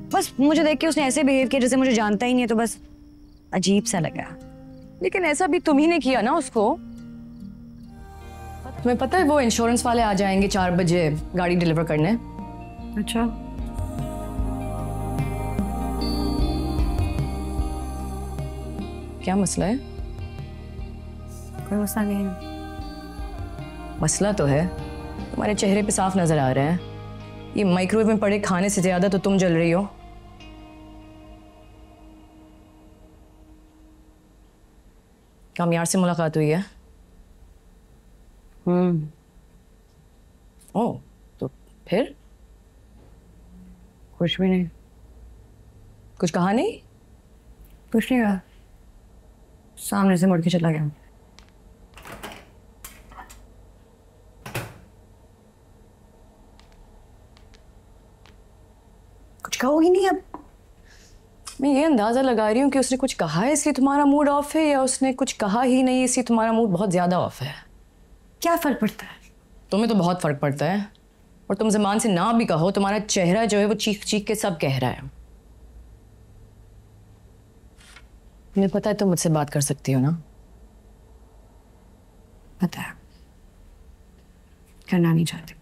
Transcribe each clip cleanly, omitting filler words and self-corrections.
बस मुझे देख के उसने ऐसे बिहेव किया जैसे मुझे जानता ही नहीं है, तो बस अजीब सा लगा। लेकिन ऐसा भी तुम ही ने किया ना उसको। तुम्हें पता है वो इंश्योरेंस वाले आ जाएंगे 4 बजे गाड़ी डिलीवर करने। अच्छा, क्या मसला है? कोई मसला नहीं है। मसला तो है, तुम्हारे चेहरे पे साफ नजर आ रहा है। ये माइक्रोवेव में पड़े खाने से ज्यादा तो तुम जल रही हो। कामयार से मुलाकात हुई है? ओह, तो फिर कुछ भी नहीं। कुछ कहा नहीं? कुछ नहीं कहा, सामने से मुड़ के चला गया। कुछ कहोगी नहीं अब? मैं ये अंदाजा लगा रही हूँ कि उसने कुछ कहा है इसलिए तुम्हारा मूड ऑफ है, या उसने कुछ कहा ही नहीं इसलिए तुम्हारा मूड बहुत ज्यादा ऑफ है। क्या फर्क पड़ता है? तुम्हें तो बहुत फर्क पड़ता है, और तुम ज़बान से ना भी कहो, तुम्हारा चेहरा जो है वो चीख चीख के सब कह रहा है। मुझे पता है तुम मुझसे बात कर सकती हो ना। पता है, करना नहीं चाहती।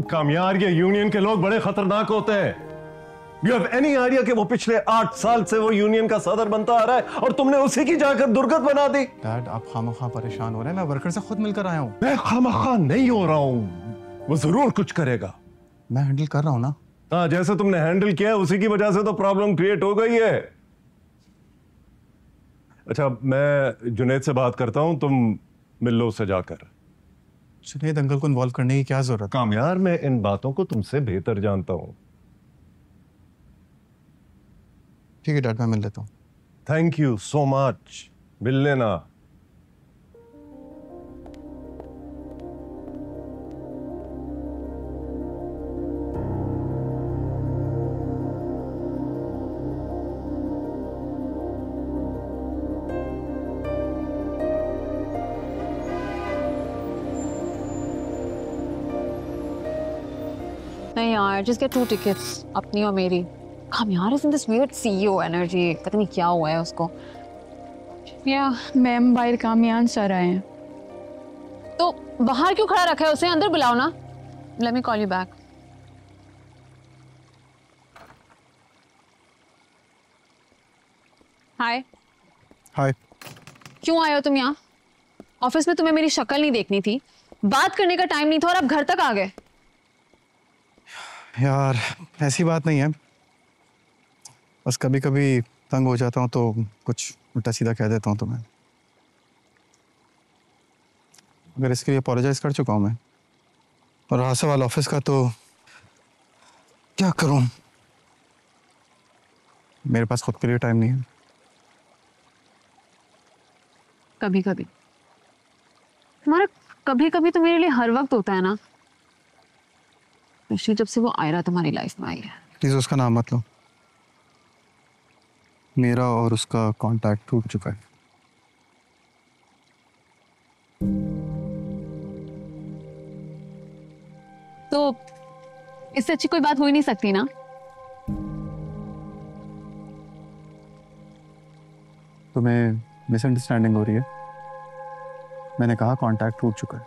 कामयार ये यूनियन के लोग बड़े खतरनाक होते हैं। You have any idea कि वो पिछले 8 साल से वो यूनियन का सदर बनता आ रहा है और तुमने उसी की जाकर दुर्गत बना दी। डैड, आप खामखा परेशान हो रहे हैं। मैं वर्कर से खुद मिलकर आया हूँ। मैं खामखा नहीं हो रहा हूँ, वो जरूर कुछ करेगा। मैं हैंडल कर रहा हूँ ना। हाँ, जैसे तुमने हैंडल किया उसी की वजह से तो प्रॉब्लम क्रिएट हो गई है। अच्छा, मैं जुनैद से बात करता हूँ, तुम मिल लो उससे जाकर। जुनैद अंकल को इन्वॉल्व करने की क्या जरूरत? कामयार, मैं इन बातों को तुमसे बेहतर जानता हूँ। ठीक है डैड, मैं मिल लेता हूँ। थैंक यू सो मच, मिल लेना। नहीं यार, just get 2 tickets, अपनी और मेरी। कामयार is in this weird CEO energy, पता नहीं क्या हुआ है उसको। या मैम बाहर कामयान सर आए हैं। तो बाहर क्यों खड़ा रखा है उसे? अंदर बुलाओ ना। Let me call you back. हाय। हाय। क्यों आए हो तुम यहाँ? ऑफिस में तुम्हें मेरी शक्ल नहीं देखनी थी, बात करने का टाइम नहीं था, और अब घर तक आ गए। यार ऐसी बात नहीं है, बस कभी कभी तंग हो जाता हूँ तो कुछ उल्टा सीधा कह देता हूँ तुम्हें। अगर इसके लिए अपोलोजाइज कर चुका हूँ मैं, और रहा सवाल ऑफिस का, तो क्या करूँ? मेरे पास खुद के लिए टाइम नहीं है। कभी कभी तुम्हारा कभी कभी तो मेरे लिए हर वक्त होता है ना, स्पेशली जब से वो आयरा तुम्हारी लाइफ में आई है। प्लीज उसका नाम मत लो। मेरा और उसका कांटेक्ट टूट चुका है। तो इससे अच्छी कोई बात हो ही नहीं सकती ना। तुम्हें मिसअंडरस्टैंडिंग हो रही है। मैंने कहा कांटेक्ट टूट चुका है।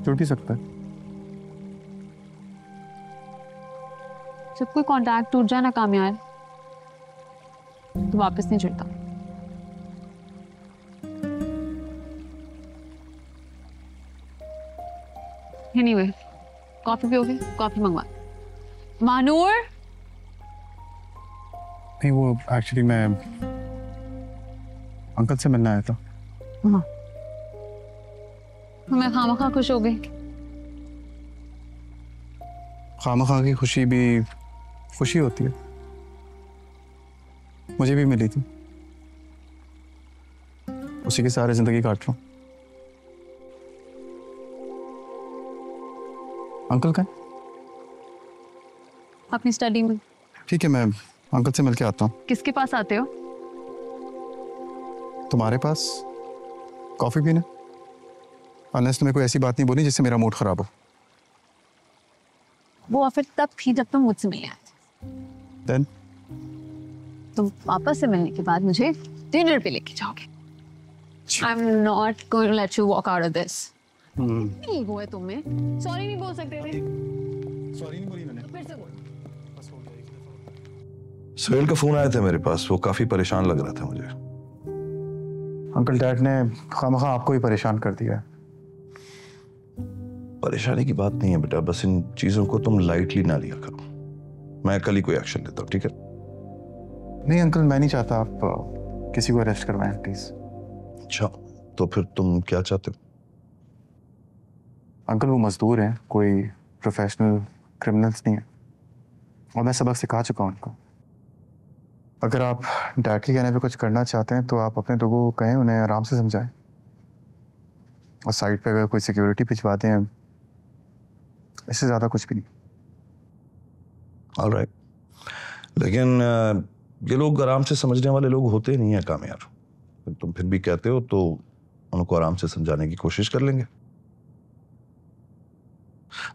टूट भी सकता है। जब कोई कांटेक्ट टूट जाए ना कामयार, तो वापस नहीं जुड़ता। एनीवे, कॉफी पियोगे? कॉफी मंगवा। मानूर। नहीं, वो एक्चुअली मैं अंकल से मिलने आया था। हाँ, मैं खामखा खुश हो गई। खामखा की खुशी भी खुशी होती है। मुझे भी मिली थी, उसी के सहारे जिंदगी काट रहा हूँ। अंकल कहाँ? अपनी स्टडी में। ठीक है, मैं अंकल से मिलके आता हूँ। किसके पास आते हो? तुम्हारे पास कॉफी पीने, अनलेस तुम्हें कोई ऐसी बात नहीं बोली जिससे मेरा मूड खराब हो। वो फिर तब थी जब तुम मुझसे मिलने आए थे। देन तुम वापस से मिलने के बाद मुझे डिनर पे लेके जाओगे। I am not going to let you walk out of this. नहीं वो है तुम्हें सॉरी नहीं बोल सकते थे। सॉरी नहीं बोली मैंने। फिर से बोल। सोहेल का फोन आया था मेरे पास, वो काफी परेशान लग रहा था मुझे। अंकल डैड ने खामखा आपको ही परेशान कर दिया है। परेशानी की बात नहीं है बेटा, बस इन चीजों को तुम लाइटली ना लिया करो। मैं कल ही कोई एक्शन लेता हूँ, ठीक है? नहीं अंकल, मैं नहीं चाहता आप किसी को अरेस्ट करवाएं प्लीज। अच्छा, तो फिर तुम क्या चाहते हो? अंकल वो मजदूर हैं, कोई प्रोफेशनल क्रिमिनल्स नहीं है, और मैं सबक सिखा चुका हूं उनको। अगर आप डैड के कहने पे कुछ करना चाहते हैं तो आप अपने लोगों को कहें, उन्हें आराम से समझाएं, और साइड पे अगर कोई सिक्योरिटी भिजवा दें, इससे ज़्यादा कुछ भी नहीं। ऑलराइट, लेकिन ये लोग आराम से समझने वाले लोग होते नहीं है कामयाब। तुम फिर भी कहते हो तो उनको आराम से समझाने की कोशिश कर लेंगे।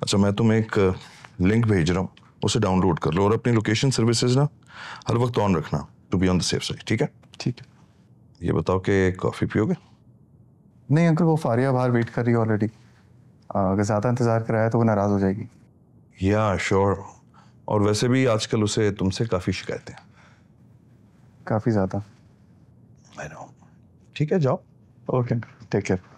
अच्छा, मैं तुम्हें एक लिंक भेज रहा हूँ, उसे डाउनलोड कर लो और अपनी लोकेशन सर्विसेज ना हर वक्त ऑन रखना, to be on the safe side, ठीक है? ठीक है। ये बताओ कि कॉफी पियोगे? नहीं अंकल, वो फारिया बाहर वेट कर रही है ऑलरेडी। अगर ज़्यादा इंतज़ार कराया तो वो नाराज़ हो जाएगी। या श्योर, और वैसे भी आजकल उसे तुमसे काफी शिकायतें हैं। काफ़ी ज़्यादा। I know. ठीक है, जाओ। Okay, take care.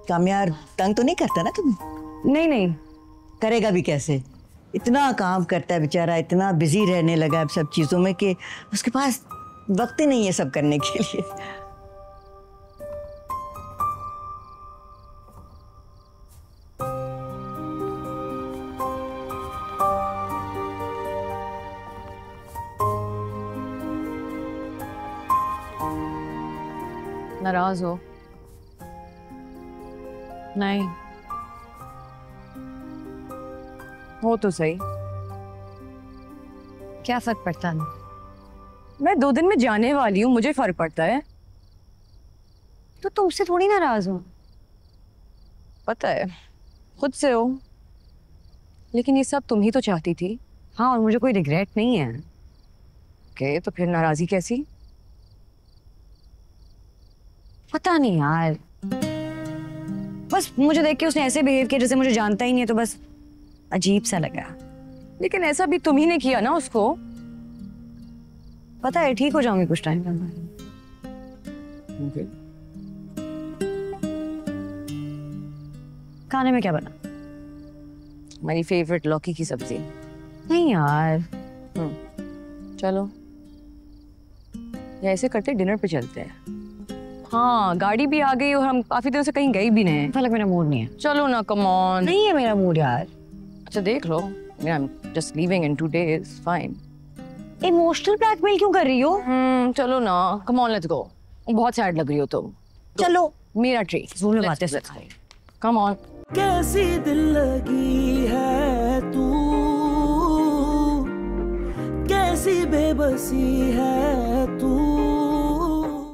कामयार तंग तो नहीं करता ना तुम्हें? नहीं नहीं, करेगा भी कैसे, इतना काम करता है बेचारा, इतना बिजी रहने लगा है सब चीज़ों में कि उसके पास वक्त ही नहीं है सब करने के लिए। नाराज हो? नहीं हो तो सही, क्या फर्क पड़ता है? मैं 2 दिन में जाने वाली हूँ, मुझे फर्क पड़ता है। तो तुमसे थोड़ी नाराज हूँ। पता है, खुद से हो, लेकिन ये सब तुम ही तो चाहती थी। हाँ, और मुझे कोई रिग्रेट नहीं है। ओके, तो फिर नाराजगी कैसी? पता नहीं यार, बस मुझे देख के उसने ऐसे बिहेव किया जैसे मुझे जानता ही नहीं है, तो बस अजीब सा लगा। लेकिन ऐसा भी तुम ही ने किया ना उसको। पता है, ठीक हो जाऊंगी कुछ टाइम में। खाने में क्या बना? मेरी फेवरेट लौकी की सब्जी। नहीं यार। चलो, या ऐसे करते डिनर पे चलते हैं। हाँ, गाड़ी भी आ गई और हम काफी दिनों से कहीं गए भी नहीं। फलक, मेरा मूड नहीं है। चलो ना, कम ऑन। नहीं है मेरा मूड यार। अच्छा देख लो, I'm just leaving in 2 days, fine. Emotional blackmail क्यों कर रही हो? चलो ना, come on, let's go. बहुत सैड लग रही हो तुम। चलो, मेरा ट्रीट। जोर में बातें सिखा रही। Come on. कैसी दिल लगी है तू, कैसी बेबसी है तू।